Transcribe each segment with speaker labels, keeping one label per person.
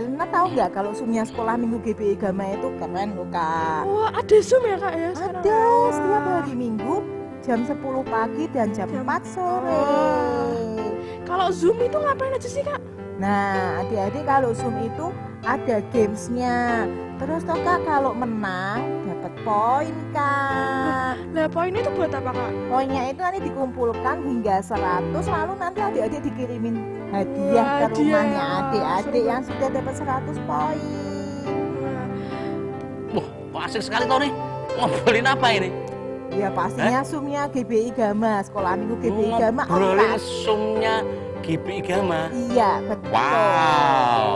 Speaker 1: Elena tahu nggak kalau Zoom-nya sekolah Minggu GBI Gama itu keren loh Kak.
Speaker 2: Wah, ada Zoom ya Kak ya sekarang?
Speaker 1: Ada setiap hari Minggu jam 10 pagi dan jam 4 sore.
Speaker 2: Kalau Zoom itu ngapain aja sih Kak?
Speaker 1: Nah, adik-adik kalau Zoom itu ada gamesnya. Terus toh Kak kalau menang dapat poin Kak.
Speaker 2: Nah, poin itu buat apa Kak?
Speaker 1: Poinnya itu nanti dikumpulkan hingga 100, lalu nanti adik-adik dikirimin hadiah
Speaker 2: Wah,
Speaker 1: ke
Speaker 2: hadiah.
Speaker 1: rumahnya adik-adik yang sudah dapat 100 poin.
Speaker 3: Wah, kok asik sekali tau nih. Ngobrolin apa ini?
Speaker 1: Ya pastinya Zoom-nya GBI Gama, sekolah Minggu GBI Gama
Speaker 3: Ngobrolin
Speaker 1: Ompras.
Speaker 3: Zoom-nya GBI Gama.
Speaker 1: Iya, betul.
Speaker 3: Wow.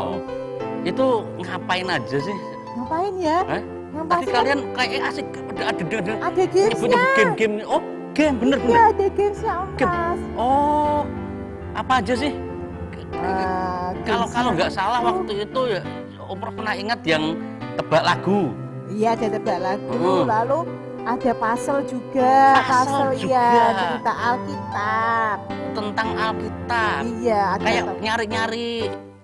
Speaker 3: Itu ngapain aja sih?
Speaker 1: Ngapain ya? Yang
Speaker 3: Tadi
Speaker 1: pasti kan
Speaker 3: kalian kayak asik ada
Speaker 1: ada gamesnya.
Speaker 3: game. Oh, game bener.
Speaker 1: Iya, ada gamesnya Ompras.
Speaker 3: Oh, apa aja sih? Kalau
Speaker 1: Gamesnya
Speaker 3: nggak salah
Speaker 1: itu-
Speaker 3: waktu itu ya Om Prof pernah ingat yang tebak lagu.
Speaker 1: Iya, ada tebak lagu,
Speaker 3: Hmm.
Speaker 1: lalu ada puzzle juga,
Speaker 3: Puzzle
Speaker 1: ya,
Speaker 3: juga.
Speaker 1: cerita Alkitab.
Speaker 3: Tentang Alkitab.
Speaker 1: Iya, ada.
Speaker 3: Kayak nyari-nyari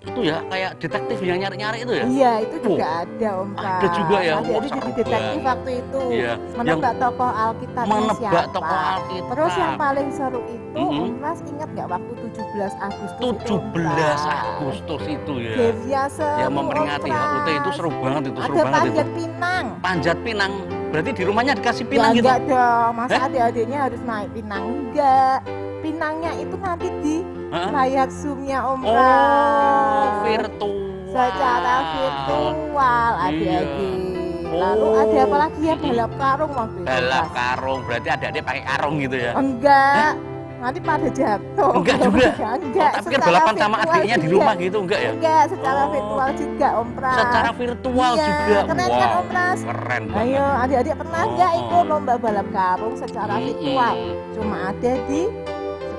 Speaker 3: itu ya, kayak detektif yang nyari-nyari itu ya.
Speaker 1: Iya, itu juga ada Om Pras.
Speaker 3: ada juga ya?
Speaker 1: Ada
Speaker 3: Wah,
Speaker 1: jadi
Speaker 3: seru
Speaker 1: detektif
Speaker 3: banget.
Speaker 1: waktu itu.
Speaker 3: Iya,
Speaker 1: Menebak tokoh Alkitabnya
Speaker 3: menebak
Speaker 1: siapa.
Speaker 3: tokoh Alkitab.
Speaker 1: Terus yang paling seru itu
Speaker 3: Mhm.
Speaker 1: Om Pras ingat nggak waktu 17 Agustus itu, Om
Speaker 3: 17
Speaker 1: Pras?
Speaker 3: Agustus itu ya.
Speaker 1: Gamesnya seru,
Speaker 3: Yang memperingati
Speaker 1: Om
Speaker 3: HUT itu
Speaker 1: Pras.
Speaker 3: seru banget itu, seru
Speaker 1: Ada
Speaker 3: banget itu.
Speaker 1: panjat pinang.
Speaker 3: Panjat pinang. Berarti di rumahnya dikasih
Speaker 1: Ya
Speaker 3: pinang gitu.
Speaker 1: enggak dong, masa adik-adiknya harus naik pinang? Enggak. Pinangnya itu nanti di
Speaker 3: Hah?
Speaker 1: layar Zoom-nya Om
Speaker 3: Oh,
Speaker 1: Pras.
Speaker 3: virtual.
Speaker 1: Secara virtual adik-adik. Lalu
Speaker 3: Oh.
Speaker 1: ada apa lagi ya, balap karung waktu itu.
Speaker 3: Balap
Speaker 1: Pras.
Speaker 3: karung, berarti adik-adik pakai karung gitu ya.
Speaker 1: Enggak. Nanti pada jatuh.
Speaker 3: Enggak juga.
Speaker 1: Enggak.
Speaker 3: Oh, tapi kan
Speaker 1: secara
Speaker 3: balapan sama
Speaker 1: virtual
Speaker 3: adiknya di
Speaker 1: juga.
Speaker 3: rumah gitu enggak ya?
Speaker 1: Enggak, secara
Speaker 3: Oh.
Speaker 1: virtual juga Om Pras.
Speaker 3: Secara virtual
Speaker 1: Iya,
Speaker 3: juga.
Speaker 1: keren kan,
Speaker 3: Wow,
Speaker 1: Om Pras?
Speaker 3: keren banget.
Speaker 1: Ayo adik-adik pernah enggak
Speaker 3: Oh.
Speaker 1: ikut lomba balap karung secara virtual? Cuma ada di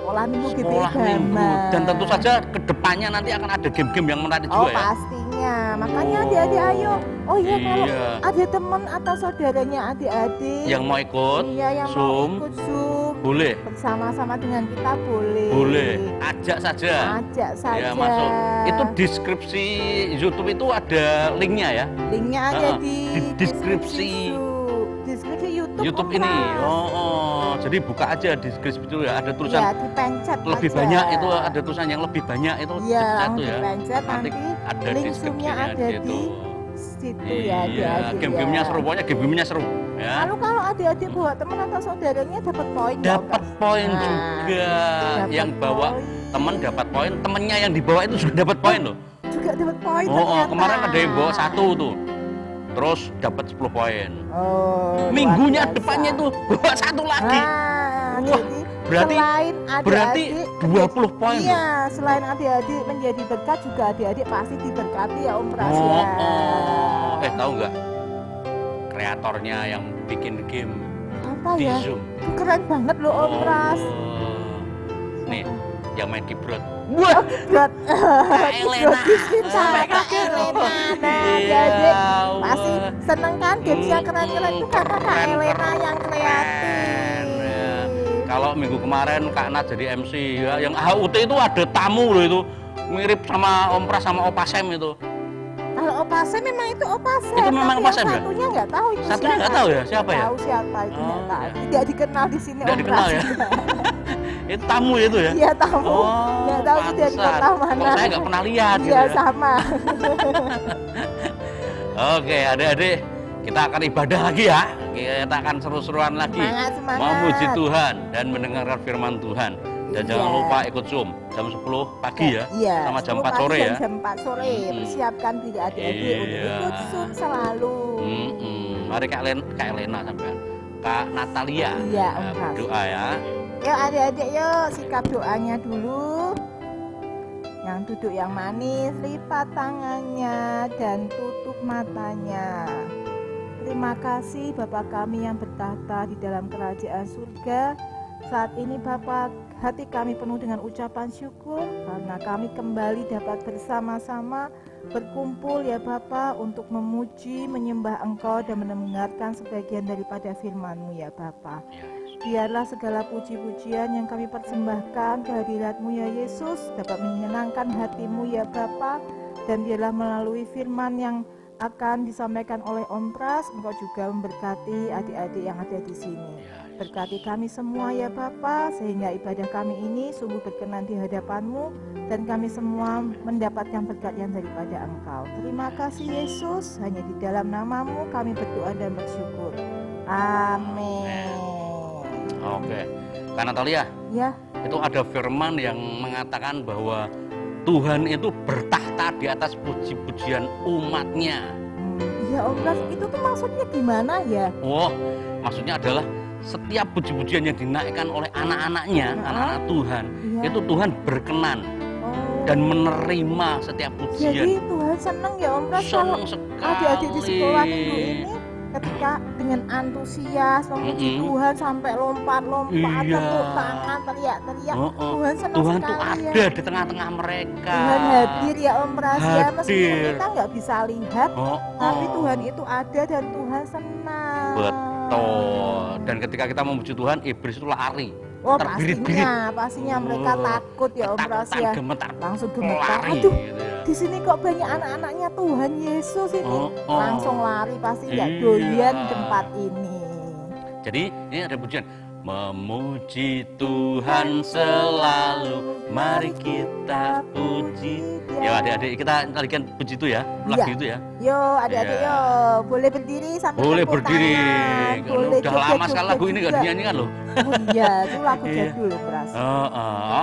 Speaker 1: sekolah Minggu GBI
Speaker 3: Sekolah minggu.
Speaker 1: Gama.
Speaker 3: Dan tentu saja kedepannya nanti akan ada game-game yang menarik
Speaker 1: Oh
Speaker 3: juga ya.
Speaker 1: pastinya, makanya adik-adik ayo. Oh iya, kalau
Speaker 3: Iya.
Speaker 1: ada teman atau saudaranya adik-adik
Speaker 3: Yang mau ikut,
Speaker 1: iya yang mau
Speaker 3: Zoom,
Speaker 1: ikut Zoom
Speaker 3: boleh.
Speaker 1: bersama-sama dengan kita boleh.
Speaker 3: Boleh. Ajak saja.
Speaker 1: Ajak saja.
Speaker 3: Ya, masuk. Itu deskripsi YouTube itu ada linknya ya.
Speaker 1: Linknya ada di
Speaker 3: deskripsi
Speaker 1: deskripsi YouTube.
Speaker 3: YouTube
Speaker 1: Om
Speaker 3: ini.
Speaker 1: Pras.
Speaker 3: Jadi buka aja deskripsi itu ya. Ada tulisan
Speaker 1: Iya, dipencet
Speaker 3: lebih
Speaker 1: aja.
Speaker 3: banyak itu, ada tulisan yang lebih banyak itu
Speaker 1: Iya,
Speaker 3: dipencet
Speaker 1: langsung
Speaker 3: tuh ya.
Speaker 1: dipencet
Speaker 3: Nanti
Speaker 1: nanti
Speaker 3: ada
Speaker 1: link
Speaker 3: deskripsinya
Speaker 1: Zoom-nya ada
Speaker 3: gitu.
Speaker 1: di situ ya
Speaker 3: Iya,
Speaker 1: adik-adik.
Speaker 3: game-gamenya
Speaker 1: ya.
Speaker 3: seru, pokoknya game-gamenya seru ya.
Speaker 1: Lalu kalau adik-adik bawa teman atau saudaranya dapat poin nggak, Om
Speaker 3: Dapat
Speaker 1: Pras?
Speaker 3: poin
Speaker 1: Nah,
Speaker 3: juga.
Speaker 1: dapat
Speaker 3: Yang bawa
Speaker 1: poin.
Speaker 3: teman dapat poin, temennya yang dibawa itu juga dapat poin loh.
Speaker 1: Juga dapat poin
Speaker 3: Oh,
Speaker 1: ternyata.
Speaker 3: kemarin ada yang bawa 1 tuh. Terus dapat 10 poin.
Speaker 1: Oh, luar
Speaker 3: Minggunya
Speaker 1: biasa.
Speaker 3: depannya tuh bawa 1 lagi.
Speaker 1: Nah,
Speaker 3: Wah,
Speaker 1: jadi
Speaker 3: berarti-
Speaker 1: selain
Speaker 3: berarti
Speaker 1: adik-adik
Speaker 3: 20 poin loh.
Speaker 1: Iya, selain adik-adik menjadi berkat juga adik-adik pasti diberkati ya Om Pras
Speaker 3: Oh,
Speaker 1: ya.
Speaker 3: oh. Tahu nggak? Kreatornya yang bikin game
Speaker 1: Apa
Speaker 3: di
Speaker 1: ya?
Speaker 3: Zoom.
Speaker 1: Itu keren banget loh Om Pras.
Speaker 3: Nih, yang main keyboard. Wah,
Speaker 1: Buat
Speaker 3: Kak Elena.
Speaker 1: Sampai Kak Elena. Nah, adik-adik pasti
Speaker 3: Allah.
Speaker 1: seneng kan games yang keren-keren itu karena Kak
Speaker 3: Keren,
Speaker 1: Elena yang
Speaker 3: keren,
Speaker 1: kreatif.
Speaker 3: ya. Kalau minggu kemarin Kak Nat jadi MC ya, yang HUT itu ada tamu loh itu. Mirip sama Om Pras sama Opa Sam itu.
Speaker 1: Kalau Opa Sam memang itu Opa Sam.
Speaker 3: Itu memang
Speaker 1: tapi
Speaker 3: Opa
Speaker 1: yang
Speaker 3: Sam ya?
Speaker 1: Satunya nggak tahu itu
Speaker 3: Satunya
Speaker 1: siapa.
Speaker 3: nggak tahu ya, siapa ya?
Speaker 1: Tahu siapa itu nggak
Speaker 3: Oh,
Speaker 1: tahu.
Speaker 3: ya.
Speaker 1: Tidak dikenal di sini
Speaker 3: Tidak
Speaker 1: Om
Speaker 3: dikenal
Speaker 1: Pras.
Speaker 3: ya? Itu tamu itu ya?
Speaker 1: Iya tahu.
Speaker 3: Oh,
Speaker 1: Nggak tahu itu dari
Speaker 3: pantesan.
Speaker 1: kota mana.
Speaker 3: Kok saya nggak pernah lihat gitu
Speaker 1: Iya
Speaker 3: ya?
Speaker 1: sama.
Speaker 3: Oke, adik-adik, kita akan ibadah lagi ya. Kita akan seru-seruan lagi.
Speaker 1: Semangat.
Speaker 3: Memuji Tuhan dan mendengarkan firman Tuhan. Dan jangan
Speaker 1: Iya.
Speaker 3: lupa ikut Zoom jam 10 pagi ya.
Speaker 1: Iya.
Speaker 3: Sama jam
Speaker 1: 10
Speaker 3: 4 sore
Speaker 1: pagi
Speaker 3: ya.
Speaker 1: dan Jam 4 sore. Persiapkan diri adik-adik untuk
Speaker 3: Iya.
Speaker 1: ikut Zoom selalu.
Speaker 3: Mari Kak Elena sampean. Kak Natalia.
Speaker 1: Iya, Om
Speaker 3: Ya,
Speaker 1: Pras.
Speaker 3: berdoa ya.
Speaker 1: Yuk adik-adik yuk sikap doanya dulu. Yang duduk yang manis, lipat tangannya dan tutup matanya. Terima kasih Bapa kami yang bertahta di dalam kerajaan surga. Saat ini Bapa, hati kami penuh dengan ucapan syukur karena kami kembali dapat bersama-sama berkumpul ya Bapa untuk memuji, menyembah Engkau dan mendengarkan sebagian daripada firman-Mu ya Bapa. Biarlah segala puji-pujian yang kami persembahkan kehadirat-Mu ya Yesus dapat menyenangkan hati-Mu ya Bapa, Dan biarlah melalui firman yang akan disampaikan oleh Om Pras, Engkau juga memberkati adik-adik yang ada di sini. Berkati kami semua ya Bapa, sehingga ibadah kami ini sungguh berkenan di hadapan-Mu dan kami semua mendapatkan berkat yang daripada Engkau. Terima kasih Yesus, hanya di dalam nama-Mu kami berdoa dan bersyukur. Amin.
Speaker 3: Oke, Kak Natalia,
Speaker 1: Ya,
Speaker 3: itu ada firman yang mengatakan bahwa Tuhan itu bertahta di atas puji-pujian umatnya.
Speaker 1: ya Om Pras, itu tuh maksudnya gimana ya?
Speaker 3: Oh, maksudnya adalah setiap puji-pujian yang dinaikkan oleh anak-anaknya, anak-anak Tuhan,
Speaker 1: Iya.
Speaker 3: itu Tuhan berkenan
Speaker 1: Oh,
Speaker 3: dan menerima setiap pujian.
Speaker 1: jadi Tuhan senang ya Om Pras kalau
Speaker 3: Senang sekali.
Speaker 1: adik-adik di sekolah minggu ini ketika dengan antusias memuji Tuhan sampai lompat-lompat,
Speaker 3: Iya.
Speaker 1: tepuk tangan, teriak-teriak.
Speaker 3: Oh,
Speaker 1: Tuhan senang
Speaker 3: Tuhan tuh
Speaker 1: sekali
Speaker 3: ada
Speaker 1: ya.
Speaker 3: di tengah-tengah mereka.
Speaker 1: Tuhan hadir ya Om Pras ya, meskipun
Speaker 3: Hadir.
Speaker 1: kita nggak bisa lihat,
Speaker 3: Oh,
Speaker 1: tapi
Speaker 3: oh.
Speaker 1: Tuhan itu ada dan Tuhan senang.
Speaker 3: Betul. Dan ketika kita memuji Tuhan, iblis itu lari.
Speaker 1: Oh
Speaker 3: Terbirit-birit.
Speaker 1: pastinya mereka
Speaker 3: Oh,
Speaker 1: takut ya Om Pras
Speaker 3: ketakutan,
Speaker 1: ya.
Speaker 3: gemetar,
Speaker 1: Langsung gemetar.
Speaker 3: lari.
Speaker 1: Aduh,
Speaker 3: Gitu ya.
Speaker 1: di sini kok banyak anak-anaknya Tuhan Yesus ini.
Speaker 3: Oh, oh.
Speaker 1: Langsung lari, pasti nggak
Speaker 3: Iya.
Speaker 1: doyan di tempat ini.
Speaker 3: Jadi ini ada pujian. Memuji Tuhan selalu, mari kita puji. Ya adik-adik, kita tarikan puji itu ya, lagu
Speaker 1: Iya.
Speaker 3: itu ya.
Speaker 1: Yo adik-adik
Speaker 3: Iya.
Speaker 1: yo, boleh berdiri sambil
Speaker 3: Boleh
Speaker 1: tepuk
Speaker 3: berdiri.
Speaker 1: tangan.
Speaker 3: Karena
Speaker 1: Boleh
Speaker 3: udah lama sekali
Speaker 1: joget-joget
Speaker 3: lagu ini nggak
Speaker 1: juga.
Speaker 3: dinyanyikan loh.
Speaker 1: Oh iya, itu lagu
Speaker 3: Iya.
Speaker 1: jadul Pras.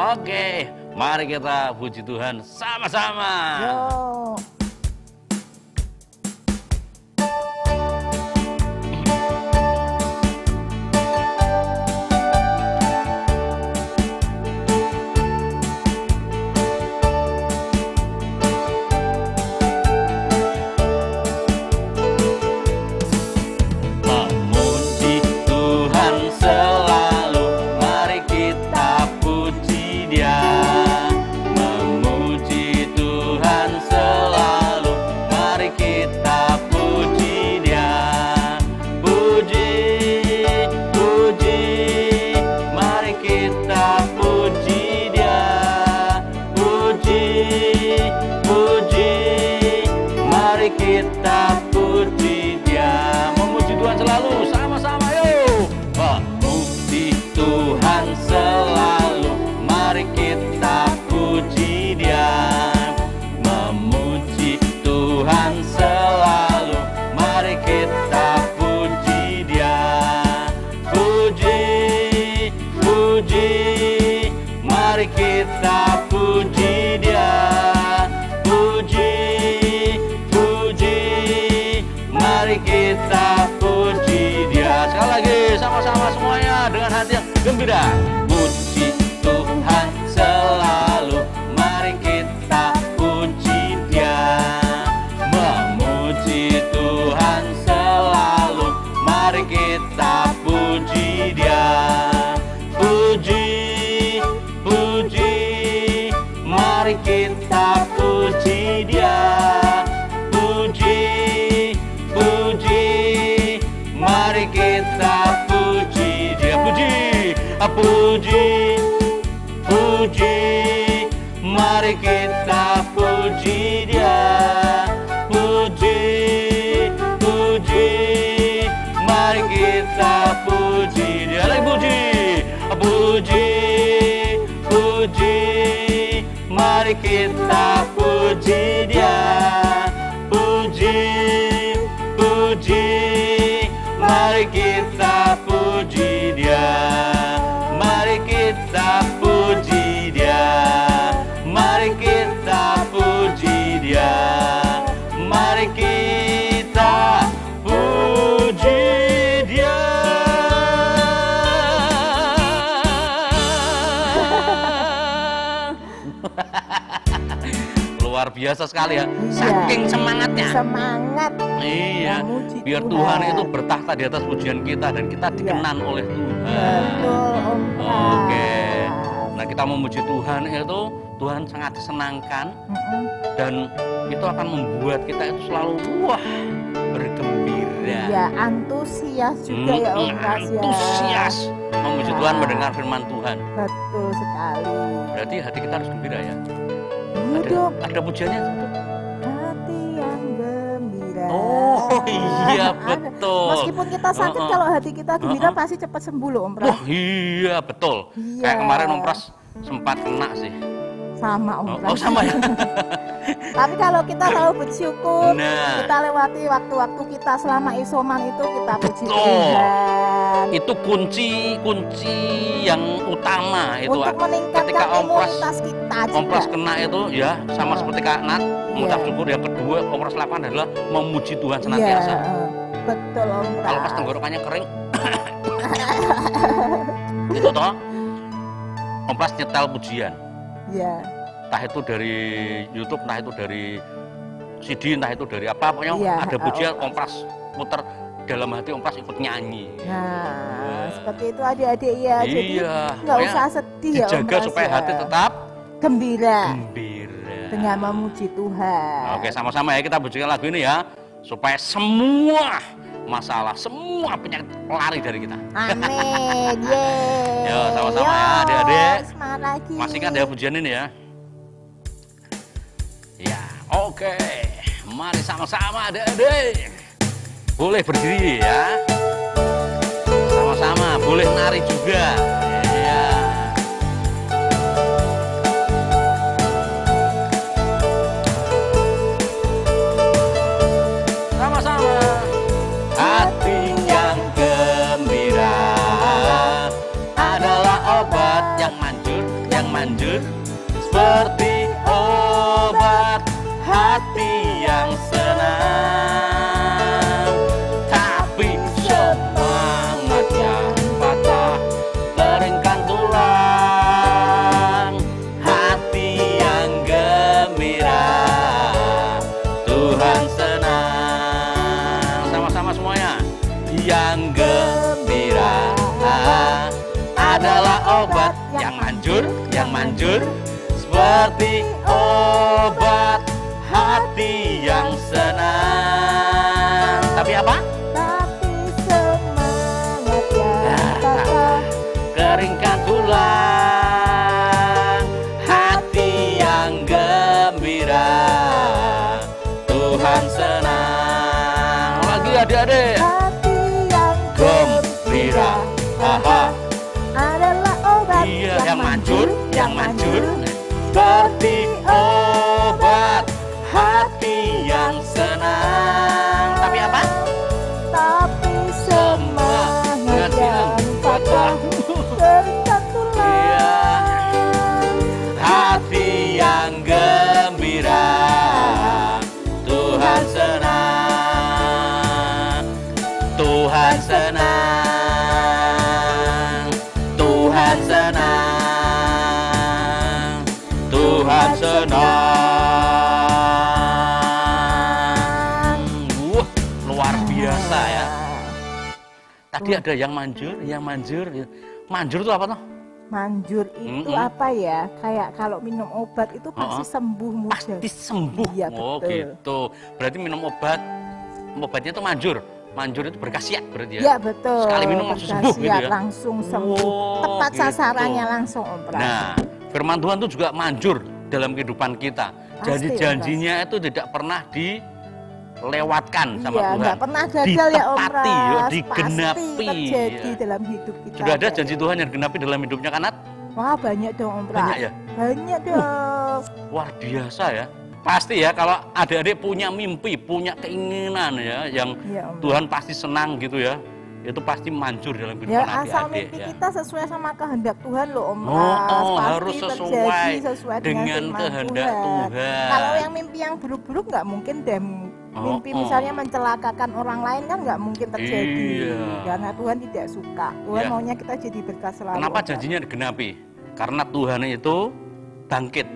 Speaker 3: Oke, mari kita puji Tuhan sama-sama.
Speaker 1: Yo.
Speaker 3: Memuji Tuhan selalu, mari kita puji Dia. Memuji Tuhan selalu, mari kita puji Dia. Puji, puji, mari kita puji Dia. Puji, puji, mari kita puji Dia. Memuji Tuhan selalu, sama-sama yuk. Memuji Tuhan selalu, mari kita puji Dia. Memuji Tuhan selalu, mari kita puji Dia. Puji, puji, mari kita puji Dia. Puji, puji, mari kita puji Dia. Sekali lagi sama-sama semuanya dengan hati yang gembira. Puji Tuhan selalu, mari kita puji Dia. Memuji Tuhan selalu, mari kita puji Dia. Puji, puji, mari kita puji Dia. Puji, puji, mari kita puji Dia. Puji, puji, puji, mari kita puji Dia. Puji, puji, mari kita puji Dia. Lagi puji, puji, puji, mari kita puji Dia. Puji, puji, mari kita puji Dia. Mari kita puji Dia. Mari kita puji Dia. Mari kita puji Dia. Luar biasa sekali ya, saking semangatnya.
Speaker 1: Semangat.
Speaker 3: Iya,
Speaker 1: memuji
Speaker 3: biar Tuhan itu bertahta di atas pujian kita dan kita dikenan oleh Tuhan.
Speaker 1: Betul Om Pras.
Speaker 3: Oke. Nah, kita memuji Tuhan itu Tuhan sangat disenangkan
Speaker 1: Mm-mm.
Speaker 3: dan itu akan membuat kita itu selalu wah bergembira.
Speaker 1: Ya antusias juga ya Om Pras ya.
Speaker 3: Antusias memuji
Speaker 1: Ya.
Speaker 3: Tuhan mendengar firman Tuhan.
Speaker 1: Betul sekali.
Speaker 3: Berarti hati kita harus gembira ya.
Speaker 1: Iya dong.
Speaker 3: Ada pujiannya tuh. Iya, betul.
Speaker 1: Meskipun kita sakit, kalau hati kita gembira pasti cepat sembuh loh Om Pras.
Speaker 3: Wah, iya, betul.
Speaker 1: Iya.
Speaker 3: Kayak kemarin Om Pras sempat kena sih.
Speaker 1: Sama Om Pras.
Speaker 3: Oh, sama ya.
Speaker 1: Tapi kalau kita selalu bersyukur,
Speaker 3: Nah.
Speaker 1: kita lewati waktu-waktu kita selama isoman itu, kita puji
Speaker 3: Betul.
Speaker 1: Tuhan.
Speaker 3: Itu kunci yang utama itu.
Speaker 1: Untuk meningkatkan
Speaker 3: ketika Om Pras
Speaker 1: imunitas kita
Speaker 3: Om Pras
Speaker 1: juga.
Speaker 3: kena itu ya sama seperti Kak Nat mengucap syukur. Yang kedua Om Pras lakukan adalah memuji Tuhan senantiasa.
Speaker 1: Iya, betul Om Pras.
Speaker 3: Kalau pas tenggorokannya kering itu toh Om Pras nyetel pujian.
Speaker 1: Iya.
Speaker 3: Entah itu dari YouTube, entah itu dari CD, entah itu dari apa, pokoknya
Speaker 1: Iya,
Speaker 3: ada pujian
Speaker 1: Om
Speaker 3: Om Pras muter dalam hati, Om Pras ikut nyanyi.
Speaker 1: Nah, seperti itu adik-adik ya. Jadi
Speaker 3: Iya,
Speaker 1: nggak
Speaker 3: pokoknya
Speaker 1: usah sedih ya Om
Speaker 3: dijaga
Speaker 1: Pras
Speaker 3: supaya
Speaker 1: ya.
Speaker 3: hati tetap
Speaker 1: gembira
Speaker 3: gembira.
Speaker 1: dengan memuji Tuhan.
Speaker 3: Oke, sama-sama ya kita pujikan lagu ini ya, supaya semua masalah, semua penyakit lari dari kita.
Speaker 1: Amin. Yeay.
Speaker 3: Yo, sama-sama ya, adik-adik.
Speaker 1: Semangat lagi.
Speaker 3: Masih kan ada pujian ini ya? Ya, oke. Mari sama-sama adik-adik. Boleh berdiri ya. Sama-sama, boleh nari juga. Ya. Sama-sama. Hati yang gembira adalah obat yang manjur seperti obat hati yang senang. Tapi semangat yang patah keringkan tulang. Hati yang gembira Tuhan senang. Sama-sama semuanya. Yang gembira adalah obat yang manjur seperti obat hati yang senang. Tapi apa?
Speaker 1: Tapi semangat yang patah.
Speaker 3: Keringkan tulang. Hati yang gembira Tuhan senang. Lagi adik-adik.
Speaker 1: Hati yang
Speaker 3: Gembira. Aha.
Speaker 1: adalah obat
Speaker 3: Iya, yang manjur seperti obat hati yang senang. Tapi apa?
Speaker 1: Tapi semangat yang patah. Keringkan tulang.
Speaker 3: Iya. Hati yang gembira Tuhan senang. Tuhan senang. Tuhan senang. Tuhan senang. Wah, luar biasa ya. Tadi ada yang manjur. Manjur itu apa toh?
Speaker 1: Manjur itu
Speaker 3: Mm-mm.
Speaker 1: apa ya? Kayak kalau minum obat itu pasti sembuh mudah.
Speaker 3: Pasti sembuh.
Speaker 1: Iya,
Speaker 3: Oh
Speaker 1: betul.
Speaker 3: gitu. Berarti minum obatnya itu manjur. Manjur itu berkhasiat berarti ya.
Speaker 1: Iya betul.
Speaker 3: Sekali minum langsung sembuh gitu
Speaker 1: Berkhasiat,
Speaker 3: ya?
Speaker 1: langsung sembuh.
Speaker 3: Oh,
Speaker 1: Tepat
Speaker 3: gitu.
Speaker 1: sasarannya langsung Om Pras.
Speaker 3: Nah, firman Tuhan itu juga manjur dalam kehidupan kita.
Speaker 1: Pasti,
Speaker 3: Janji-janjinya itu tidak pernah dilewatkan sama
Speaker 1: Iya,
Speaker 3: Tuhan.
Speaker 1: nggak pernah gagal ya Om
Speaker 3: Ditepati,
Speaker 1: Pras.
Speaker 3: ya, digenapi.
Speaker 1: Pasti terjadi
Speaker 3: Ya.
Speaker 1: dalam hidup kita.
Speaker 3: Sudah ada
Speaker 1: ya.
Speaker 3: janji Tuhan yang digenapi dalam hidupnya Kanat?
Speaker 1: Wah banyak dong Om Pras.
Speaker 3: Banyak ya?
Speaker 1: Banyak dong.
Speaker 3: Luar biasa ya. Pasti ya kalau adik-adik punya mimpi, punya keinginan ya yang
Speaker 1: Iya, Om.
Speaker 3: Tuhan pasti senang gitu ya. Itu pasti manjur dalam
Speaker 1: Ya
Speaker 3: kehidupan
Speaker 1: asal
Speaker 3: adik-adik
Speaker 1: mimpi
Speaker 3: ya.
Speaker 1: kita sesuai sama kehendak Tuhan loh Om
Speaker 3: Oh,
Speaker 1: Pras. Pasti
Speaker 3: harus
Speaker 1: terjadi
Speaker 3: sesuai
Speaker 1: dengan
Speaker 3: dengan
Speaker 1: firman
Speaker 3: kehendak Tuhan.
Speaker 1: Kalau yang mimpi yang buruk-buruk nggak mungkin deh. Mimpi misalnya mencelakakan orang lain kan nggak mungkin terjadi.
Speaker 3: Iya.
Speaker 1: Karena Tuhan tidak suka. Tuhan
Speaker 3: Ya.
Speaker 1: maunya kita jadi berkah selalu.
Speaker 3: Kenapa
Speaker 1: Om Pras.
Speaker 3: janjinya digenapi? Karena Tuhan itu bangkit.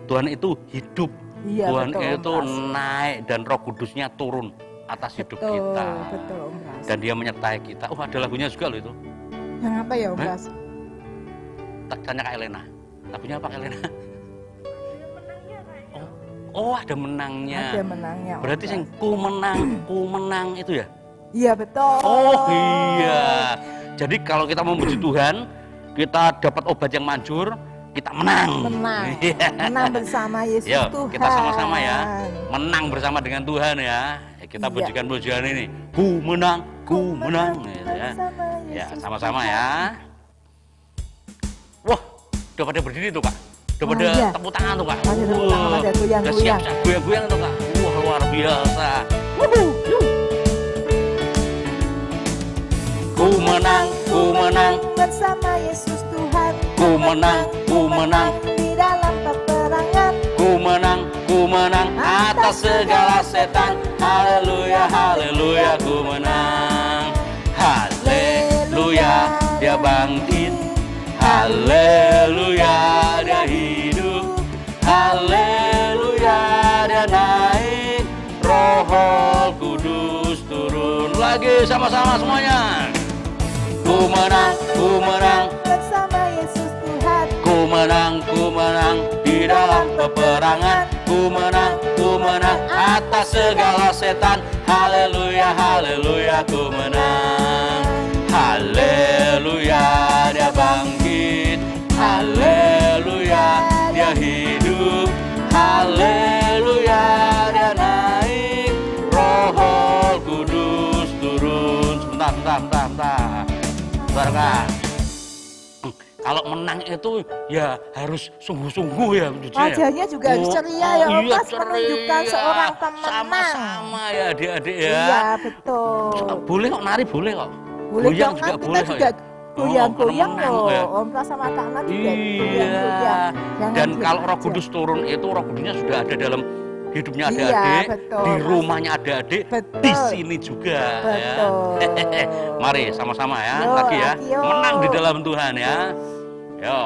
Speaker 3: Tuhan itu hidup.
Speaker 1: Iya,
Speaker 3: Tuhan
Speaker 1: betul, Om
Speaker 3: itu
Speaker 1: Pras.
Speaker 3: naik dan Roh Kudusnya turun atas hidup
Speaker 1: Betul,
Speaker 3: kita.
Speaker 1: betul Om Pras.
Speaker 3: Dan dia menyertai kita. Oh, ada lagunya juga loh itu.
Speaker 1: Yang apa ya Om
Speaker 3: Hah?
Speaker 1: Pras?
Speaker 3: Tanya Kak Elena. Lagunya apa Kak Elena? Oh, ada menangnya.
Speaker 1: Ada menangnya. Om
Speaker 3: Berarti
Speaker 1: Pras.
Speaker 3: sing ku menang itu ya?
Speaker 1: Iya betul.
Speaker 3: Oh iya. Jadi kalau kita memuji Tuhan, kita dapat obat yang manjur, kita menang.
Speaker 1: Menang.
Speaker 3: Iya.
Speaker 1: Menang bersama Yesus
Speaker 3: Yuk,
Speaker 1: Tuhan.
Speaker 3: kita sama-sama ya. Menang bersama dengan Tuhan ya. kita
Speaker 1: Iya.
Speaker 3: pujikan pujian ini. Ku menang, gitu ya. Ya, sama-sama ya. Wah, udah pada berdiri tuh Kak. Udah pada
Speaker 1: iya.
Speaker 3: tepuk tangan tuh Kak.
Speaker 1: Masih tepuk tangan, masih
Speaker 3: udah
Speaker 1: goyang-goyang.
Speaker 3: siap-siap goyang-goyang tuh Kak. Wah, luar biasa. Ku menang
Speaker 1: bersama Yesus Tuhan.
Speaker 3: Ku menang
Speaker 1: di dalam peperangan.
Speaker 3: Ku menang atas segala setan. Haleluya, haleluya, ku menang. Haleluya, dia bangkit. Haleluya, dia hidup. Haleluya, dia naik. Roh Kudus turun lagi sama-sama semuanya. Ku menang
Speaker 1: bersama Yesus Tuhan.
Speaker 3: Ku menang di dalam peperangan. Ku menang atas segala setan. Haleluya, haleluya, ku menang. Haleluya, dia bangkit. Haleluya, dia hidup. Haleluya, dia naik. Roh Kudus turun. Sebentar. Kak. Kalau menang itu ya harus sungguh-sungguh ya.
Speaker 1: Wajahnya juga harus ceria ya,
Speaker 3: iya,
Speaker 1: Pas menunjukkan seorang pemenang.
Speaker 3: Sama-sama ya adik-adik ya.
Speaker 1: Iya, betul.
Speaker 3: Boleh kok nari, boleh kok.
Speaker 1: Boleh
Speaker 3: Goyang
Speaker 1: dong,
Speaker 3: juga
Speaker 1: kan
Speaker 3: boleh
Speaker 1: kita
Speaker 3: kok
Speaker 1: juga
Speaker 3: ya.
Speaker 1: goyang-goyang
Speaker 3: menang
Speaker 1: loh.
Speaker 3: ya.
Speaker 1: Om Pras sama Kak Nat juga
Speaker 3: Iya.
Speaker 1: goyang-goyang. Jangan
Speaker 3: Dan
Speaker 1: diem
Speaker 3: kalau Roh
Speaker 1: aja.
Speaker 3: Kudus turun itu Roh Kudusnya sudah ada dalam hidupnya
Speaker 1: Iya,
Speaker 3: adik-adik,
Speaker 1: betul,
Speaker 3: di
Speaker 1: Mas.
Speaker 3: rumahnya adik-adik,
Speaker 1: Betul.
Speaker 3: di sini juga
Speaker 1: Betul.
Speaker 3: ya. Mari sama-sama ya,
Speaker 1: Yo,
Speaker 3: lagi ya.
Speaker 1: lagi, yo.
Speaker 3: Menang di dalam Tuhan ya. Yo.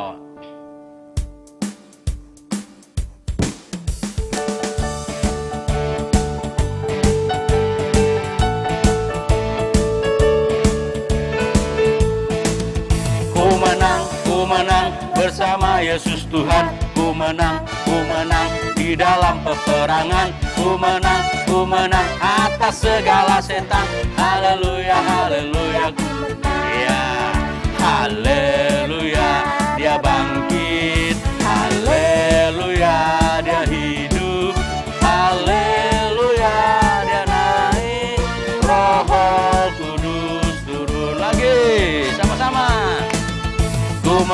Speaker 3: Ku menang bersama Yesus Tuhan. Ku menang di dalam peperangan. Ku menang atas segala setan. Haleluya, haleluya. Ya, haleluya, dia bangkit. Haleluya, dia hidup. Haleluya, dia naik. Roh Kudus turun lagi sama-sama. Ku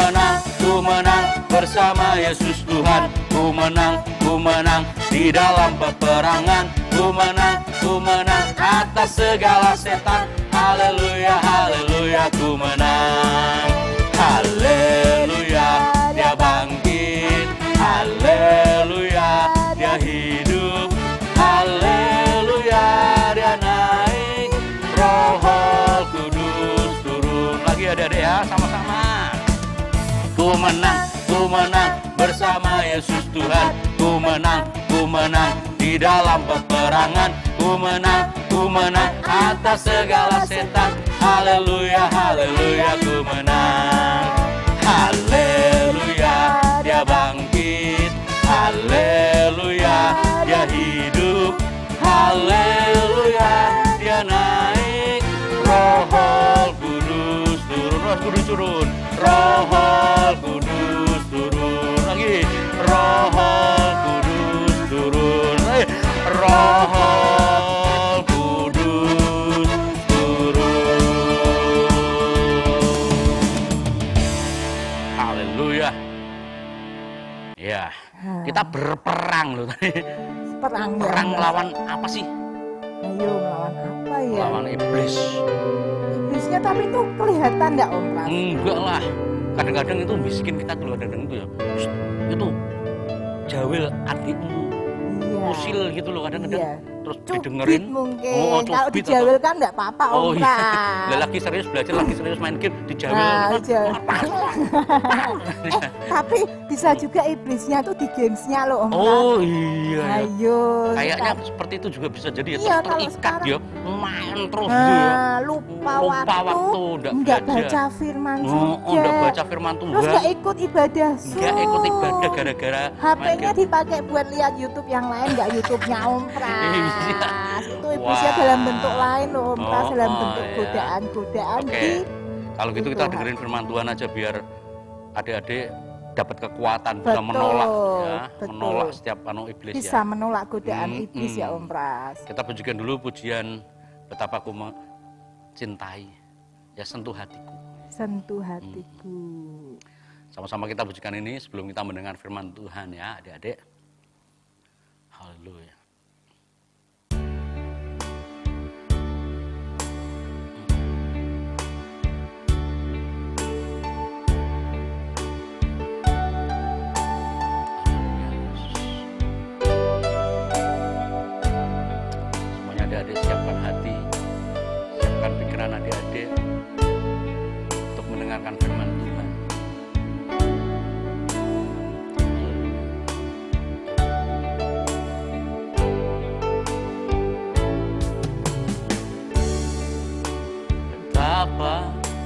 Speaker 3: menang bersama Yesus Tuhan. Ku menang di dalam peperangan. Ku menang atas segala setan. Haleluya, haleluya, ku menang. Haleluya, dia bangkit. Haleluya, dia hidup. Haleluya, dia naik. Roh Kudus turun lagi adik-adik ya, sama-sama. Ku menang bersama Yesus Tuhan. Ku menang di dalam peperangan. Ku menang atas segala setan. Haleluya, haleluya, ku menang. Haleluya, dia bangkit. Haleluya, dia hidup. Haleluya, dia naik. Roh Kudus turun, Roh Kudus turun. Roh Kudus turun lagi. Roh Kudus turun lagi. Roh Kudus turun. Haleluya. Ya, kita berperang loh tadi.
Speaker 1: Perang ya.
Speaker 3: Perang
Speaker 1: Mas.
Speaker 3: melawan apa sih?
Speaker 1: Ayo melawan apa ya?
Speaker 3: Melawan iblis.
Speaker 1: Iblisnya tapi itu kelihatan enggak Om Pras?
Speaker 3: Enggak lah. Kadang-kadang itu bisikin kita keluar kadang itu ya. "Shh, itu jawil adikmu.
Speaker 1: Iya.
Speaker 3: Usil gitu loh kadang-kadang.
Speaker 1: Iya.
Speaker 3: Terus
Speaker 1: Cubit
Speaker 3: didengerin.
Speaker 1: mungkin.
Speaker 3: Oh,
Speaker 1: Kalau
Speaker 3: cubit
Speaker 1: dijawil kan enggak apa-apa Om
Speaker 3: Oh iya.
Speaker 1: Pras.
Speaker 3: Lah lagi serius belajar, lagi serius main game, dijawil.
Speaker 1: Nah,
Speaker 3: kan,
Speaker 1: dijawil.
Speaker 3: apa?
Speaker 1: Tapi bisa juga iblisnya tuh di gamesnya loh Om Pras.
Speaker 3: Oh iya. Ya.
Speaker 1: Ayo.
Speaker 3: Kayaknya
Speaker 1: kita-
Speaker 3: seperti itu juga bisa jadi ya,
Speaker 1: Iya, kalau
Speaker 3: terikat
Speaker 1: sekarang-
Speaker 3: ya, main terus gitu ya.
Speaker 1: Nah, lupa waktu,
Speaker 3: enggak
Speaker 1: enggak
Speaker 3: belajar.
Speaker 1: baca firman
Speaker 3: Oh,
Speaker 1: juga.
Speaker 3: enggak baca firman
Speaker 1: Terus
Speaker 3: Tuhan.
Speaker 1: enggak ikut ibadah
Speaker 3: Enggak ikut ibadah gara-gara main
Speaker 1: HP-nya
Speaker 3: game.
Speaker 1: dipakai buat lihat YouTube yang lain, enggak YouTube-nya Om Pras.
Speaker 3: Iya.
Speaker 1: Itu iblisnya
Speaker 3: Wah.
Speaker 1: dalam bentuk lain loh Om Pras,
Speaker 3: Oh,
Speaker 1: dalam
Speaker 3: oh,
Speaker 1: bentuk
Speaker 3: iya.
Speaker 1: godaan-godaan
Speaker 3: Oke.
Speaker 1: di
Speaker 3: Kalau gitu kita
Speaker 1: Tuhan.
Speaker 3: dengerin firman Tuhan aja biar adik-adik dapat kekuatan, bisa
Speaker 1: Betul,
Speaker 3: menolak ya,
Speaker 1: betul.
Speaker 3: menolak setiap menolak iblis
Speaker 1: Bisa
Speaker 3: ya.
Speaker 1: menolak godaan iblis ya Om Pras.
Speaker 3: Kita pujikan dulu pujian betapa aku mencintai, ya sentuh hatiku.
Speaker 1: Sentuh hatiku.
Speaker 3: Sama-sama kita pujikan ini sebelum kita mendengar firman Tuhan ya adik-adik. Haleluya. Semuanya adik-adik siapkan hati, siapkan pikiran adik-adik untuk mendengarkan firman Tuhan. Betapa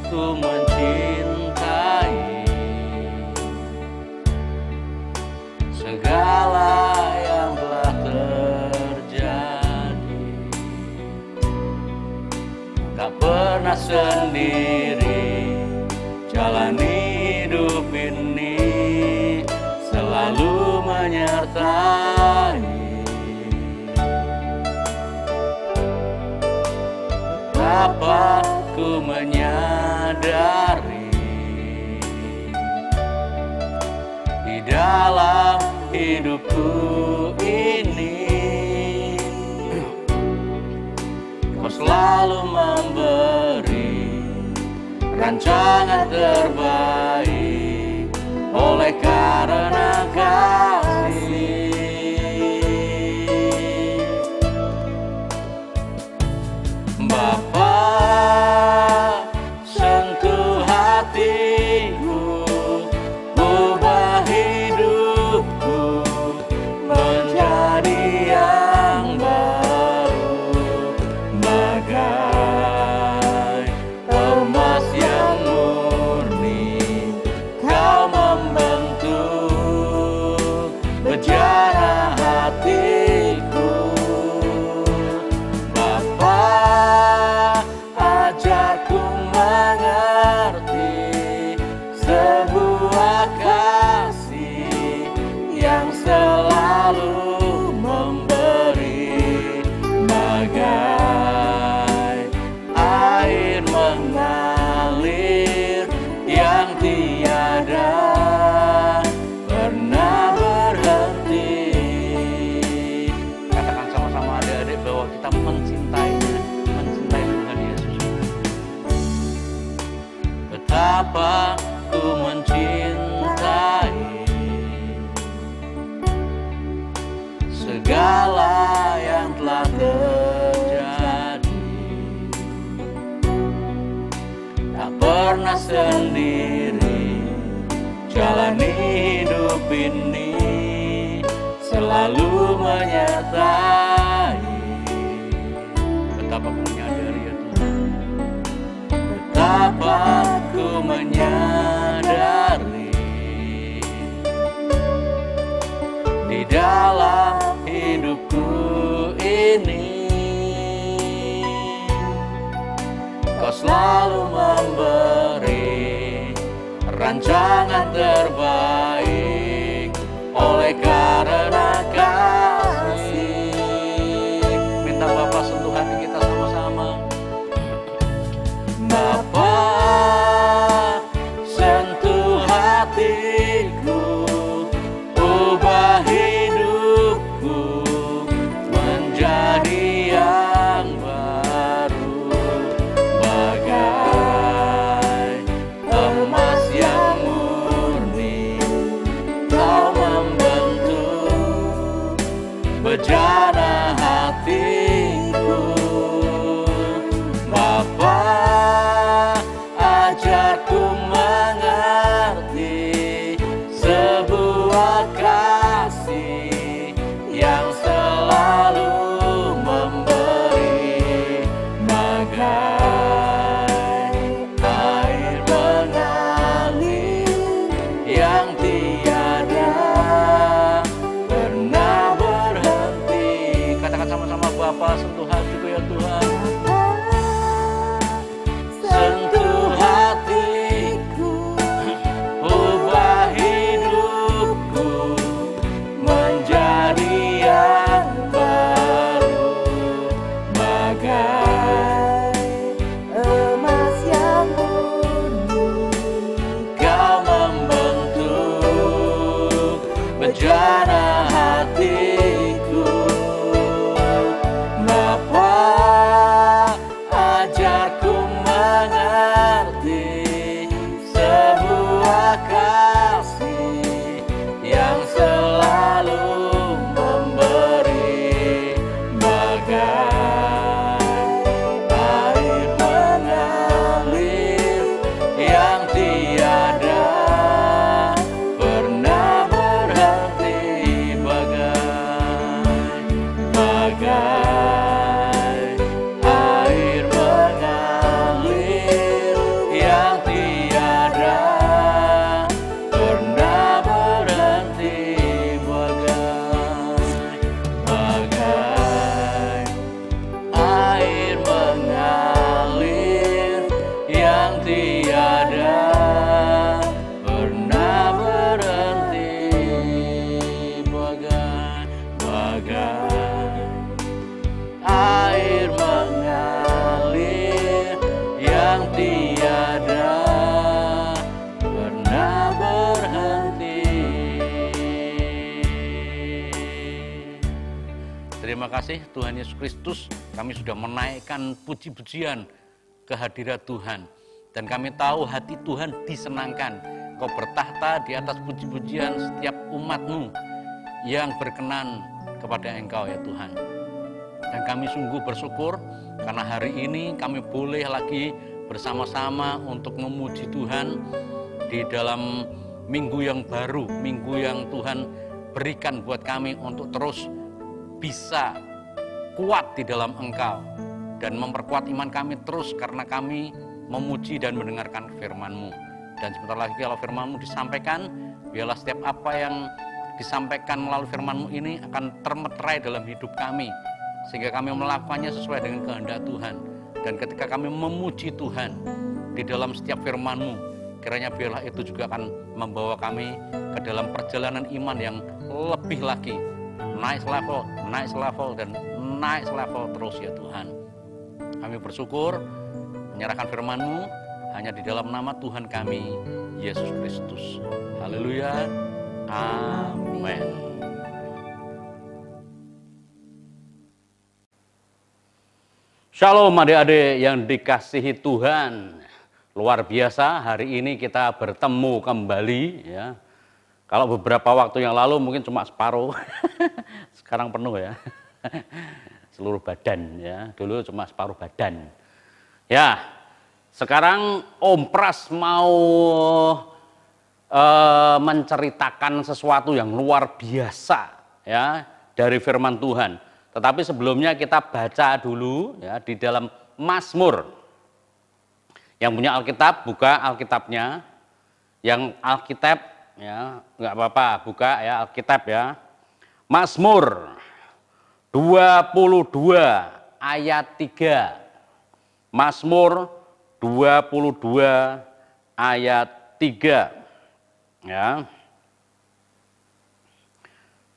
Speaker 3: ku mencintai segala yang telah terjadi, tak pernah sendiri jalani hidup ini, selalu menyertai. Betapa ku menyadari di dalam hidupku ini kau selalu memberi rancangan terbaik oleh karena kasih. Bapa, sentuh hatiku, ubah hidupku menjadi yang baru, bagai emas yang murni. Kau membentuk bejana hatiku. Bapa, ajarku mengerti sebuah kasih yang selalu memberi, bagai air mengalir yang tiada pernah berhenti. Katakan sama-sama adik-adik bahwa kita mencintainya, mencintai Tuhan Yesus. Betapa ku mencintai segala yang telah terjadi, tak pernah sendiri jalani hidup ini, selalu menyertai. Betapa ku menyadari ya Tuhan, betapa ku menyadari di dalam hidupku ini kau selalu memberi rancangan terbaik oleh karena kasih. Minta Bapa sentuh hati kita sama-sama. Bapa, sentuh hatiku, ubah hidupku menjadi yang baru, bagai emas yang murni. Kau membentuk bejana hatiku. Bapa, ajarku mengerti sebuah kasih yang selalu memberi, bagai air mengalir yang tiada pernah berhenti. bejana hatiku. Bapa, ajarku mengerti sebuah kasih yang selalu memberi, bagai air mengalir yang tiada pernah berhenti, bagai air mengalir yang tiada pernah berhenti, bagai air mengalir yang tiada pernah berhenti, bagai air mengalir yang tiada pernah berhenti. Terima kasih Tuhan Yesus Kristus, kami sudah menaikkan puji-pujian kehadirat Tuhan. Dan kami tahu hati Tuhan disenangkan. Kau bertahta di atas puji-pujian setiap umat-Mu yang berkenan kepada Engkau ya Tuhan. Dan kami sungguh bersyukur karena hari ini kami boleh lagi bersama-sama untuk memuji Tuhan di dalam minggu yang baru, minggu yang Tuhan berikan buat kami untuk terus bisa kuat di dalam Engkau dan memperkuat iman kami terus karena kami memuji dan mendengarkan firman-Mu. Dan sebentar lagi kalau firman-Mu disampaikan, biarlah setiap apa yang disampaikan melalui firman-Mu ini akan termeterai dalam hidup kami, sehingga kami melakukannya sesuai dengan kehendak Tuhan. Dan ketika kami memuji Tuhan di dalam setiap firman-Mu, kiranya biarlah itu juga akan membawa kami ke dalam perjalanan iman yang lebih lagi, naik level, dan naik level terus ya Tuhan. Kami bersyukur menyerahkan firman-Mu hanya di dalam nama Tuhan kami, Yesus Kristus. Haleluya. Amin. Shalom adik-adik yang dikasihi Tuhan. Luar biasa, hari ini kita bertemu kembali ya. Kalau beberapa waktu yang lalu mungkin cuma separuh, sekarang penuh ya. Seluruh badan ya, dulu cuma separuh badan. Ya, sekarang Om Pras mau menceritakan sesuatu yang luar biasa ya dari firman Tuhan. Tetapi sebelumnya kita baca dulu ya di dalam Mazmur. Yang punya Alkitab buka Alkitabnya. Yang Alkitab ya nggak apa-apa buka ya Alkitab ya. Mazmur 22 ayat 3. Mazmur 22 ayat 3 ya.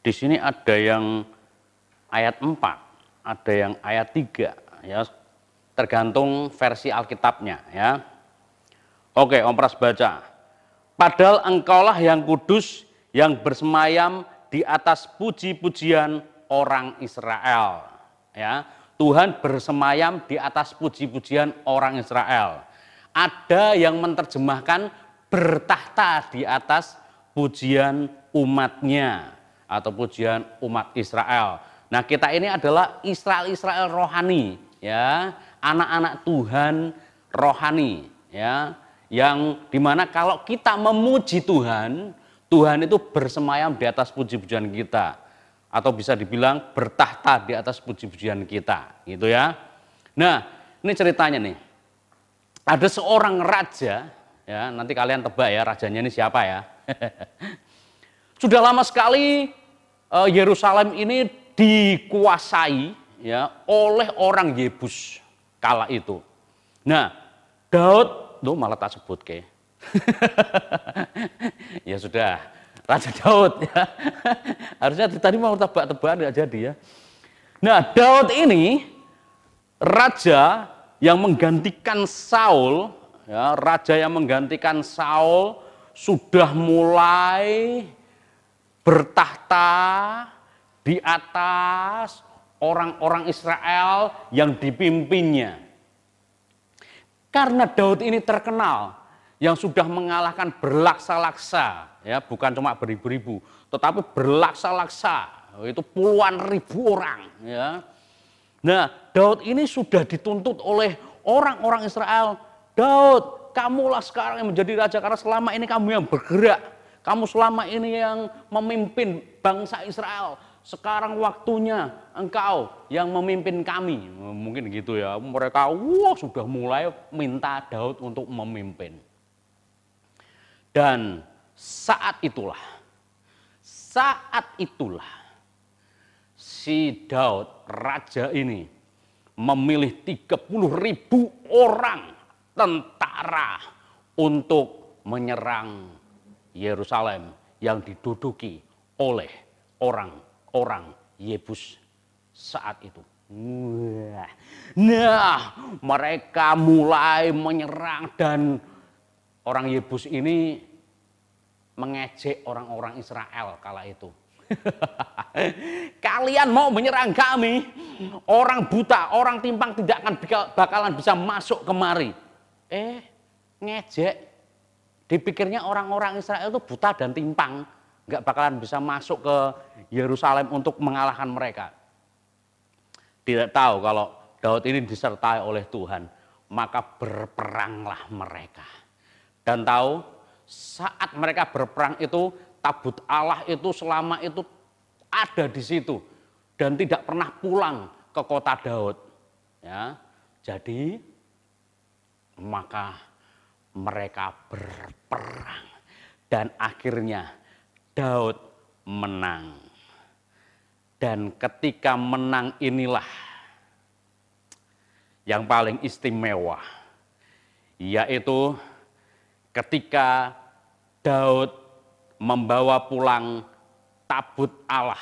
Speaker 3: Di sini ada yang ayat 4, ada yang ayat 3 ya. Tergantung versi Alkitabnya ya. Oke, Om Pras baca. Padahal engkaulah yang kudus yang bersemayam di atas puji-pujian orang Israel ya. Tuhan bersemayam di atas puji-pujian orang Israel. Ada yang menerjemahkan bertahta di atas pujian umatnya atau pujian umat Israel. Nah, kita ini adalah Israel rohani ya, anak-anak Tuhan rohani ya, yang dimana kalau kita memuji Tuhan, Tuhan itu bersemayam di atas puji-pujian kita. Atau bisa dibilang bertahta di atas puji-pujian kita, gitu ya. Nah, ini ceritanya nih. Ada seorang raja, ya nanti kalian tebak ya rajanya ini siapa ya. Sudah lama sekali Yerusalem ini dikuasai ya oleh orang Yebus kala itu. Nah, Daud, tuh malah tak sebut ke. Ya sudah. Raja Daud ya. Harusnya tadi mau tebak-tebakan nggak jadi ya. Nah, Daud ini raja yang menggantikan Saul ya, raja yang menggantikan Saul sudah mulai bertahta di atas orang-orang Israel yang dipimpinnya. Karena Daud ini terkenal yang sudah mengalahkan berlaksa-laksa, ya, bukan cuma beribu-ribu, tetapi berlaksa-laksa, itu puluhan ribu orang, ya. Nah, Daud ini sudah dituntut oleh orang-orang Israel. Daud, kamulah sekarang yang menjadi raja karena selama ini kamu yang bergerak, kamu selama ini yang memimpin bangsa Israel. Sekarang waktunya engkau yang memimpin kami. Mungkin gitu ya. Mereka sudah mulai minta Daud untuk memimpin. Dan saat itulah si Daud, raja ini memilih 30.000 orang tentara untuk menyerang Yerusalem yang diduduki oleh orang Yebus saat itu. Nah, mereka mulai menyerang dan orang Yebus ini mengejek orang-orang Israel kala itu. Kalian mau menyerang kami? Orang buta, orang timpang tidak akan bakalan bisa masuk kemari. Ngejek. Dipikirnya orang-orang Israel itu buta dan timpang, nggak bakalan bisa masuk ke Yerusalem untuk mengalahkan mereka. Tidak tahu kalau Daud ini disertai oleh Tuhan, maka berperanglah mereka. Dan tahu saat mereka berperang itu, tabut Allah itu selama itu ada di situ dan tidak pernah pulang ke kota Daud. Ya, jadi maka mereka berperang dan akhirnya Daud menang. Dan ketika menang inilah yang paling istimewa, yaitu ketika Daud membawa pulang tabut Allah,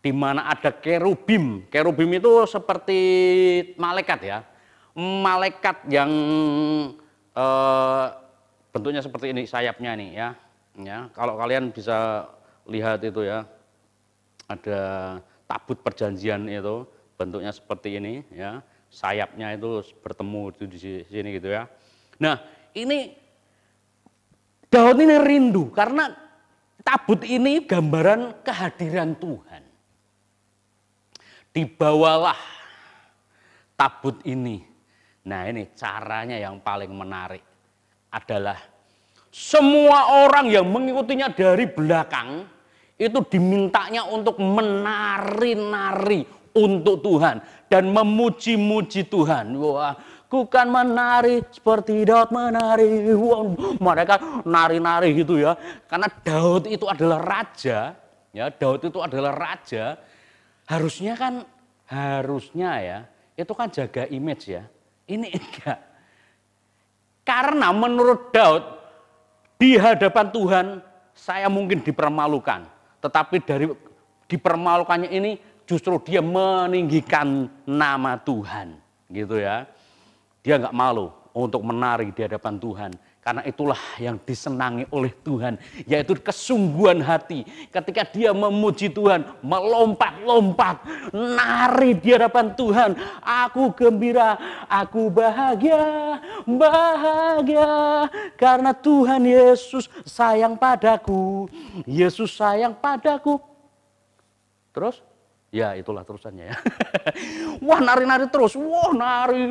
Speaker 3: di mana ada kerubim. Kerubim itu seperti malaikat ya, malaikat yang bentuknya seperti ini, sayapnya nih ya. Kalau kalian bisa lihat itu ya, ada tabut perjanjian itu bentuknya seperti ini ya, sayapnya itu bertemu itu di sini gitu ya. Nah, ini Daud ini rindu karena tabut ini gambaran kehadiran Tuhan. Dibawalah tabut ini. Nah, ini caranya yang paling menarik adalah semua orang yang mengikutinya dari belakang itu dimintanya untuk menari-nari untuk Tuhan dan memuji-muji Tuhan. Wah, ku kan menari seperti Daud menari. Wah, mereka nari-nari gitu ya. Karena Daud itu adalah raja, ya, Daud itu adalah raja. Harusnya ya, itu kan jaga image ya. Ini enggak. Karena menurut Daud di hadapan Tuhan saya mungkin dipermalukan. Tetapi dari dipermalukannya ini justru dia meninggikan nama Tuhan, gitu ya. Dia nggak malu untuk menari di hadapan Tuhan, karena itulah yang disenangi oleh Tuhan, yaitu kesungguhan hati. Ketika dia memuji Tuhan, melompat-lompat, nari di hadapan Tuhan. Aku gembira, aku bahagia, karena Tuhan Yesus sayang padaku. Yesus sayang padaku. Terus? Ya, itulah terusannya ya. Wah, nari-nari terus. Wah, nari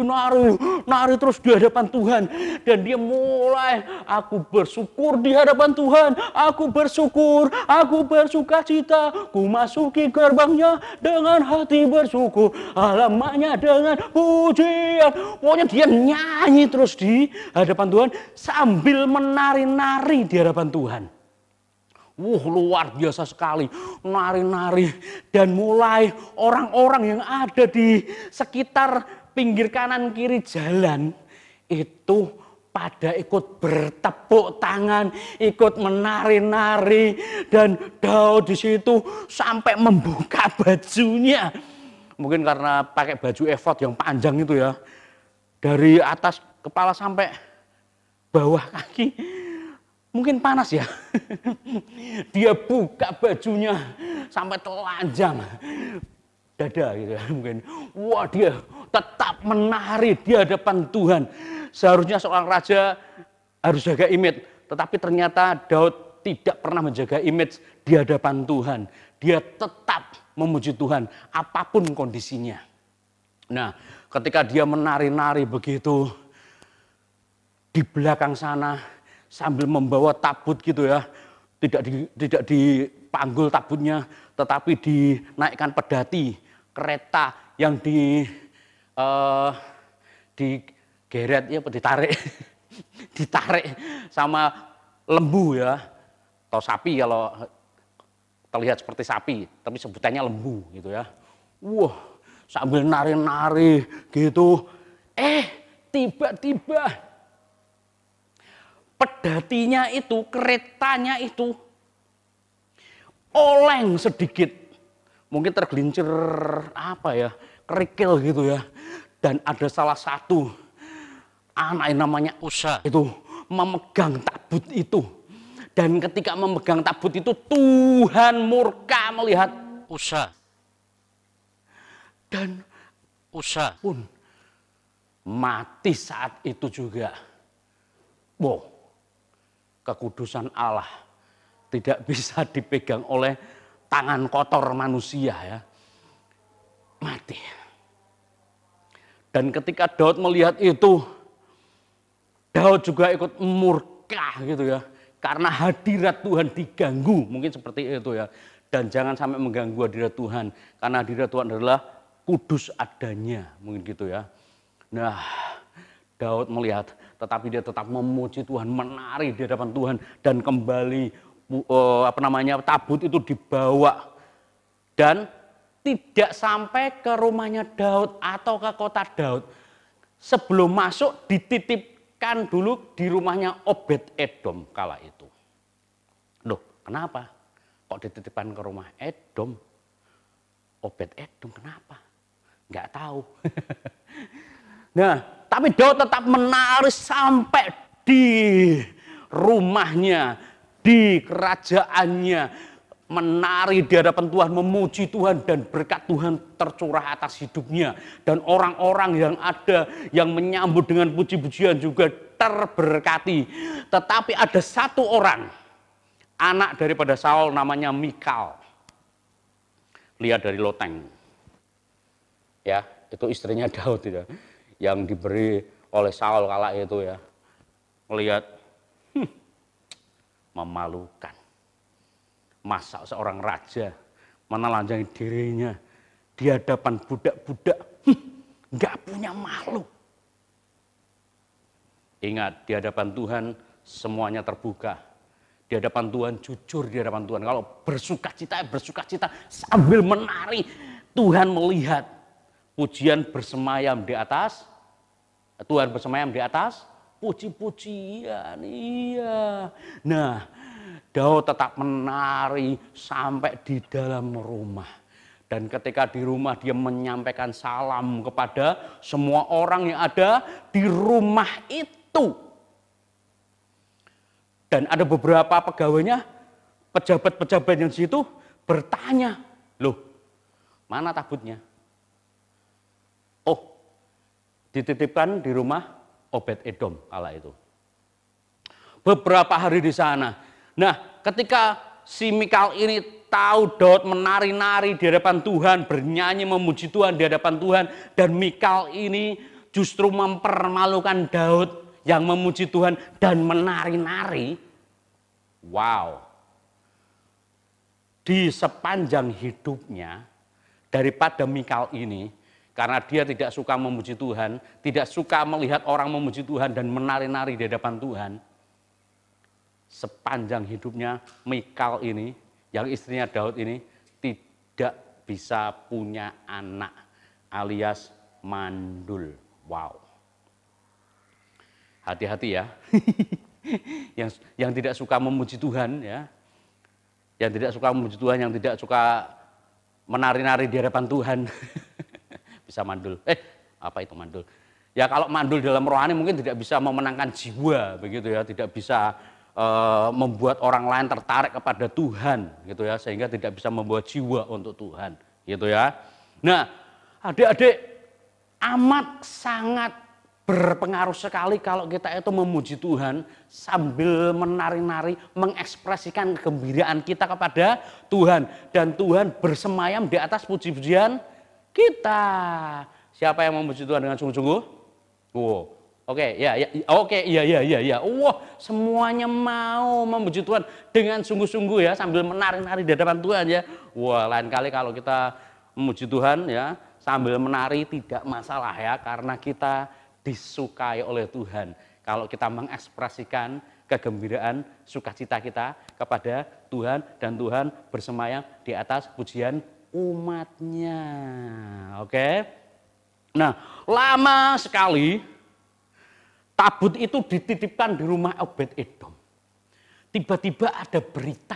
Speaker 3: terus di hadapan Tuhan. Dan dia mulai, aku bersyukur di hadapan Tuhan. Aku bersyukur, aku bersuka cita. Ku masuki gerbangnya dengan hati bersyukur. Halamannya dengan pujian. Pokoknya dia nyanyi terus di hadapan Tuhan sambil menari-nari di hadapan Tuhan. Luar biasa sekali, nari-nari. Dan mulai orang-orang yang ada di sekitar pinggir kanan kiri jalan itu pada ikut bertepuk tangan, ikut menari-nari. Dan Daud di situ sampai membuka bajunya. Mungkin karena pakai baju efod yang panjang itu ya, dari atas kepala sampai bawah kaki. Mungkin panas ya. Dia buka bajunya sampai telanjang dada gitu ya mungkin. Wah, dia tetap menari di hadapan Tuhan. Seharusnya seorang raja harus jaga image, tetapi ternyata Daud tidak pernah menjaga image di hadapan Tuhan. Dia tetap memuji Tuhan apapun kondisinya. Nah, ketika dia menari-nari begitu di belakang sana sambil membawa tabut gitu ya, tidak dipanggul tabutnya, tetapi dinaikkan pedati kereta yang digeret ya, ditarik sama lembu ya, atau sapi kalau terlihat seperti sapi, tapi sebutannya lembu gitu ya. Wah, sambil nari-nari gitu, tiba-tiba pedatinya itu, keretanya itu oleng sedikit, mungkin tergelincir apa ya, kerikil gitu ya. Dan ada salah satu anak yang namanya Usa itu memegang tabut itu. Dan ketika memegang tabut itu, Tuhan murka melihat Usa. Dan Usa pun mati saat itu juga. Wow, kekudusan Allah tidak bisa dipegang oleh tangan kotor manusia ya. Mati. Dan ketika Daud melihat itu, Daud juga ikut murka gitu ya. Karena hadirat Tuhan diganggu, mungkin seperti itu ya. Dan jangan sampai mengganggu hadirat Tuhan, karena hadirat Tuhan adalah kudus adanya, mungkin gitu ya. Nah, Daud melihat, tetapi dia tetap memuji Tuhan, menari di hadapan Tuhan, dan kembali tabut itu dibawa dan tidak sampai ke rumahnya Daud atau ke kota Daud. Sebelum masuk dititipkan dulu di rumahnya Obed Edom kala itu. Loh, kenapa? Kok dititipkan ke rumah Edom? Obed Edom kenapa? Nggak tahu. Nah, tapi Daud tetap menari sampai di rumahnya, di kerajaannya, menari di hadapan Tuhan, memuji Tuhan, dan berkat Tuhan tercurah atas hidupnya. Dan orang-orang yang ada yang menyambut dengan puji-pujian juga terberkati. Tetapi ada satu orang, anak daripada Saul, namanya Mikal. Lihat dari loteng. Ya, itu istrinya Daud ya, yang diberi oleh Saul kala itu ya. Melihat memalukan. Masa seorang raja menelanjangi dirinya di hadapan budak-budak, nggak punya malu. Ingat, di hadapan Tuhan semuanya terbuka. Di hadapan Tuhan jujur, di hadapan Tuhan. Kalau bersukacita sambil menari, Tuhan melihat. Pujian bersemayam di atas, Tuhan bersemayam di atas puji-pujian. Iya. Nah, Daud tetap menari sampai di dalam rumah. Dan ketika di rumah dia menyampaikan salam kepada semua orang yang ada di rumah itu. Dan ada beberapa pegawainya, pejabat-pejabat yang di situ bertanya, loh, mana tabutnya? Oh, dititipkan di rumah Obed Edom kala itu. Beberapa hari di sana. Nah, ketika si Mikal ini tahu Daud menari-nari di hadapan Tuhan, bernyanyi memuji Tuhan di hadapan Tuhan, dan Mikal ini justru mempermalukan Daud yang memuji Tuhan dan menari-nari. Wow. Di sepanjang hidupnya, daripada Mikal ini, karena dia tidak suka memuji Tuhan, tidak suka melihat orang memuji Tuhan dan menari-nari di hadapan Tuhan. Sepanjang hidupnya Mikal ini, yang istrinya Daud ini, tidak bisa punya anak, alias mandul. Wow. Hati-hati ya. yang tidak suka memuji Tuhan ya. Yang tidak suka memuji Tuhan, yang tidak suka menari-nari di hadapan Tuhan. Bisa mandul. Apa itu mandul? Ya kalau mandul dalam rohani mungkin tidak bisa memenangkan jiwa begitu ya, tidak bisa membuat orang lain tertarik kepada Tuhan gitu ya, sehingga tidak bisa membawa jiwa untuk Tuhan gitu ya. Nah, adik-adik, amat sangat berpengaruh sekali kalau kita itu memuji Tuhan sambil menari-nari, mengekspresikan kegembiraan kita kepada Tuhan, dan Tuhan bersemayam di atas puji-pujian kita. Siapa yang memuji Tuhan dengan sungguh-sungguh? Wow. Oke, iya. Wah, semuanya mau memuji Tuhan dengan sungguh-sungguh ya, sambil menari-nari di hadapan Tuhan ya. Wah, lain kali kalau kita memuji Tuhan ya, sambil menari tidak masalah ya, karena kita disukai oleh Tuhan. Kalau kita mengekspresikan kegembiraan, sukacita kita kepada Tuhan, dan Tuhan bersemayam di atas pujian umatnya. Oke. Nah, lama sekali tabut itu dititipkan di rumah Obed Edom. Tiba-tiba ada berita.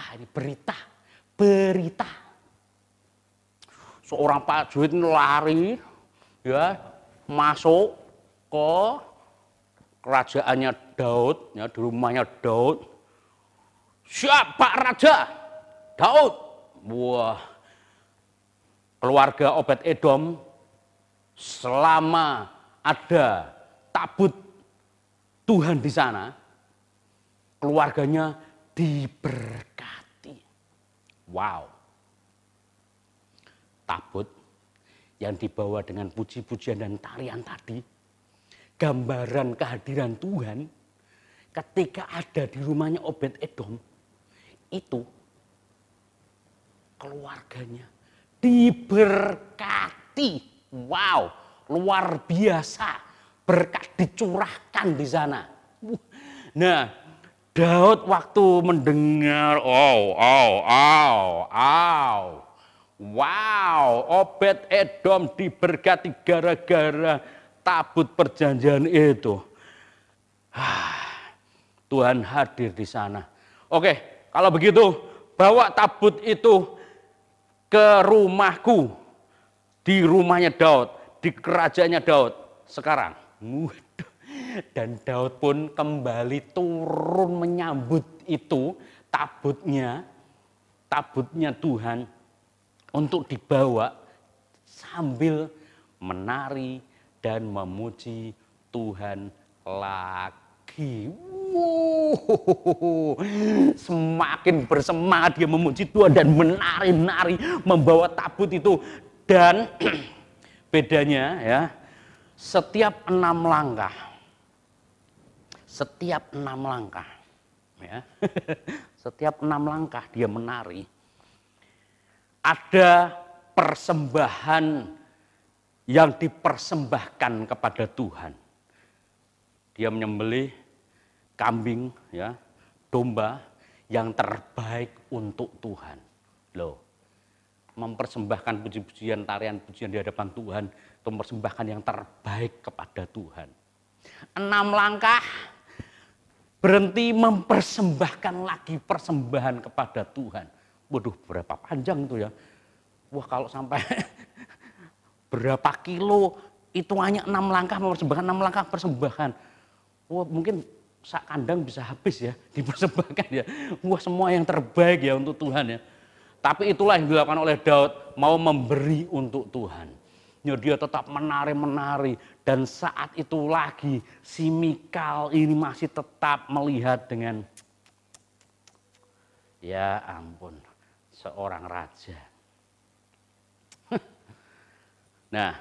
Speaker 3: Seorang prajurit lari ya, masuk ke kerajaannya Daud, ya, di rumahnya Daud. Siapa Raja? Daud. Wah, keluarga Obed Edom selama ada tabut Tuhan di sana, keluarganya diberkati. Wow. Tabut yang dibawa dengan puji-pujian dan tarian tadi, gambaran kehadiran Tuhan ketika ada di rumahnya Obed Edom, itu keluarganya diberkati. Wow, luar biasa. Berkat dicurahkan di sana. Nah, Daud waktu mendengar, wow, Obed Edom diberkati gara-gara tabut perjanjian itu. Tuhan hadir di sana. Oke, kalau begitu bawa tabut itu ke rumahku, di rumahnya Daud, di kerajaannya Daud sekarang. Dan Daud pun kembali turun menyambut itu tabutnya Tuhan untuk dibawa sambil menari dan memuji Tuhan lagi. Semakin bersemangat dia memuji Tuhan dan menari-nari membawa tabut itu. Dan bedanya ya, setiap 6 langkah ya, setiap 6 langkah dia menari, ada persembahan yang dipersembahkan kepada Tuhan. Dia menyembelih kambing ya, domba yang terbaik untuk Tuhan. Loh, mempersembahkan puji-pujian, tarian pujian di hadapan Tuhan, itu mempersembahkan yang terbaik kepada Tuhan. 6 langkah berhenti, mempersembahkan lagi persembahan kepada Tuhan. Waduh, berapa panjang itu ya. Wah, kalau sampai berapa kilo, itu hanya 6 langkah mempersembahkan, 6 langkah persembahan. Wah, mungkin sak kandang bisa habis ya, dipersembahkan ya. Wah, semua yang terbaik ya untuk Tuhan ya. Tapi itulah yang dilakukan oleh Daud, mau memberi untuk Tuhan. Ya, dia tetap menari-menari, dan saat itu lagi si Mikal ini masih tetap melihat dengan, ya ampun, seorang raja. Nah,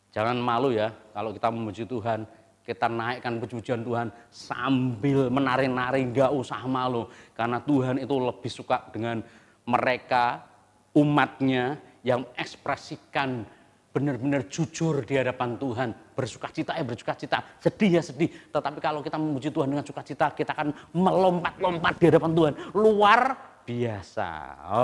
Speaker 3: jangan malu ya kalau kita memuji Tuhan, kita naikkan puji-pujian Tuhan sambil menari-nari, nggak usah malu, karena Tuhan itu lebih suka dengan mereka, umatnya yang ekspresikan benar-benar jujur di hadapan Tuhan. Bersukacita ya bersukacita, sedih ya sedih. Tetapi kalau kita memuji Tuhan dengan sukacita, kita akan melompat-lompat di hadapan Tuhan. Luar biasa.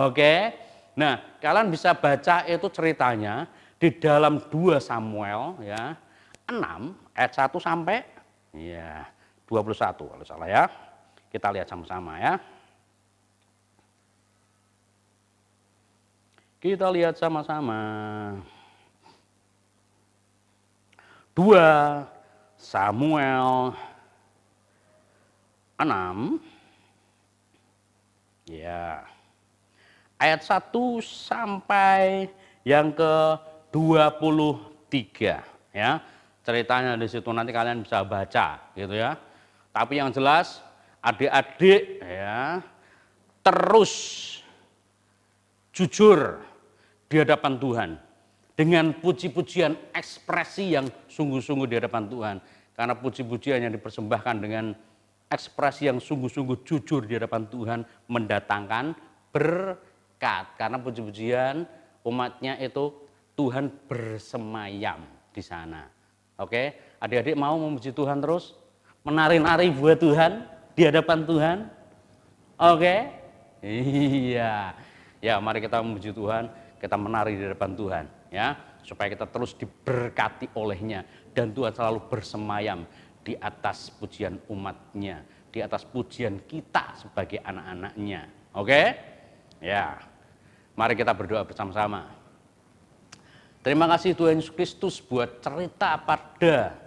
Speaker 3: Oke. Nah, kalian bisa baca itu ceritanya di dalam 2 Samuel ya, 6 ayat 1 sampai ya 21 kalau salah ya. Kita lihat sama-sama ya. Kita lihat sama-sama. 2 Samuel 6 Ya. Ayat 1 sampai yang ke-23 ya. Ceritanya di situ nanti kalian bisa baca gitu ya. Tapi yang jelas adik-adik ya terus jujur di hadapan Tuhan dengan puji-pujian ekspresi yang sungguh-sungguh di hadapan Tuhan. Karena puji-pujian yang dipersembahkan dengan ekspresi yang sungguh-sungguh jujur di hadapan Tuhan mendatangkan berkat. Karena puji-pujian umatnya itu Tuhan bersemayam di sana. Oke, adik-adik mau memuji Tuhan terus? Menari-nari buat Tuhan di hadapan Tuhan? Oke? Iya. Ya, mari kita memuji Tuhan, kita menari di hadapan Tuhan ya, supaya kita terus diberkati olehnya dan Tuhan selalu bersemayam di atas pujian umatnya, di atas pujian kita sebagai anak-anaknya. Oke? Ya. Mari kita berdoa bersama-sama. Terima kasih Tuhan Yesus Kristus buat cerita pada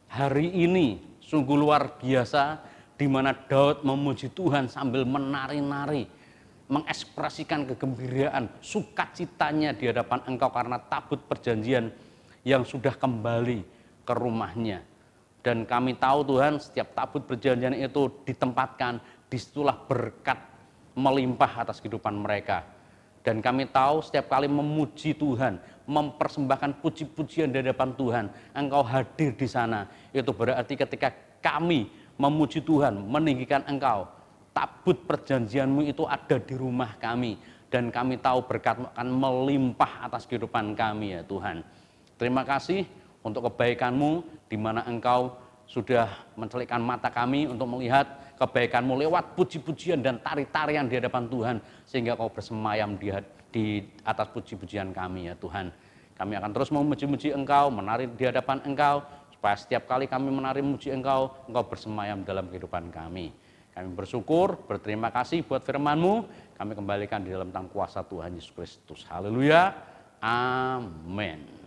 Speaker 3: hari ini sungguh luar biasa di mana Daud memuji Tuhan sambil menari-nari, mengekspresikan kegembiraan, sukacitanya di hadapan Engkau karena tabut perjanjian yang sudah kembali ke rumahnya. Dan kami tahu Tuhan, setiap tabut perjanjian itu ditempatkan, disitulah berkat melimpah atas kehidupan mereka. Dan kami tahu setiap kali memuji Tuhan, mempersembahkan puji-pujian di hadapan Tuhan, Engkau hadir di sana. Itu berarti ketika kami memuji Tuhan, meninggikan Engkau, tabut perjanjian-Mu itu ada di rumah kami. Dan kami tahu berkat akan melimpah atas kehidupan kami ya Tuhan. Terima kasih untuk kebaikan-Mu di mana Engkau sudah mencelikkan mata kami untuk melihat kebaikan-Mu lewat puji-pujian dan tari-tarian di hadapan Tuhan, sehingga Kau bersemayam di atas puji-pujian kami ya Tuhan. Kami akan terus memuji-muji Engkau, menari di hadapan Engkau, supaya setiap kali kami menari memuji Engkau, Engkau bersemayam dalam kehidupan kami. Kami bersyukur, berterima kasih buat firman-Mu, kami kembalikan di dalam tangan kuasa Tuhan Yesus Kristus. Haleluya, amin.